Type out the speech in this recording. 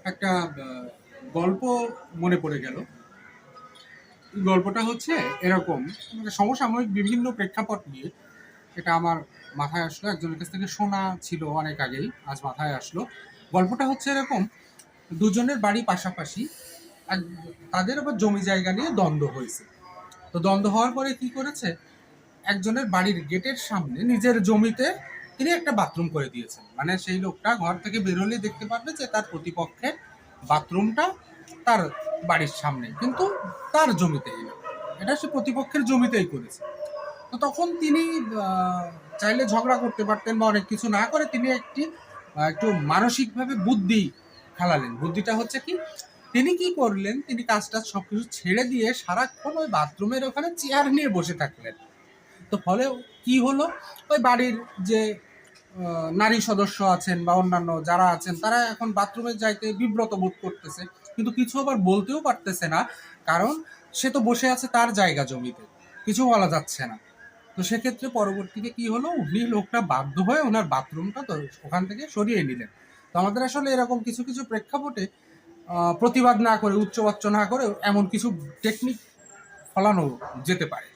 একটা গল্প মনে পড়ে গেল। গল্পটা হচ্ছে এরকম, মানে সমসাময়িক বিভিন্ন প্রেক্ষাপট নিয়ে। এটা আমার মাথায় আসলো, একজনের কাছ থেকে শোনা ছিল অনেক আগেই, আজ মাথায় আসলো। গল্পটা হচ্ছে এরকম, দুজনের বাড়ি পাশাপাশি, এক তাদের আবার জমি জায়গা নিয়ে দ্বন্দ্ব হয়েছে। তো দ্বন্দ্ব হওয়ার পরে কি করেছে, একজনের বাড়ির গেটের সামনে নিজের জমিতে তিনি একটা বাথরুম করে দিয়েছেন। মানে সেই লোকটা ঘর থেকে বেরোলে দেখতে পারবে যে তার প্রতিপক্ষের বাথরুমটা তার বাড়ির সামনে, কিন্তু তার জমিতেই না, এটা সে প্রতিপক্ষের জমিতেই করেছে। তো তখন তিনি চাইলে ঝগড়া করতে পারতেন বা অনেক কিছু না করে তিনি একটু মানসিকভাবে বুদ্ধি খেলালেন। বুদ্ধিটা হচ্ছে কি, তিনি কি করলেন, তিনি কাজটা সবকিছু ছেড়ে দিয়ে সারাক্ষণ ওই বাথরুমের ওখানে চেয়ার নিয়ে বসে থাকলেন। তো ফলে কি হলো, ওই বাড়ির যে নারী সদস্য আছেন বা অন্যান্য যারা আছেন তারা এখন বাথরুমে যাইতে বিব্রত বোধ করতেছে, কিন্তু কিছু আবার বলতেও পারতেছে না, কারণ সে তো বসে আছে তার জায়গা জমিতে, কিছু বলা যাচ্ছে না। তো সেক্ষেত্রে পরবর্তীতে কি হলো, উনি লোকটা বাধ্য হয়ে ওনার বাথরুমটা তো ওখান থেকে সরিয়ে নিলেন। তো আমাদের আসলে এরকম কিছু কিছু প্রেক্ষাপটে প্রতিবাদ না করে, উচ্চবাচ্য না করে এমন কিছু টেকনিক ফলানো যেতে পারে।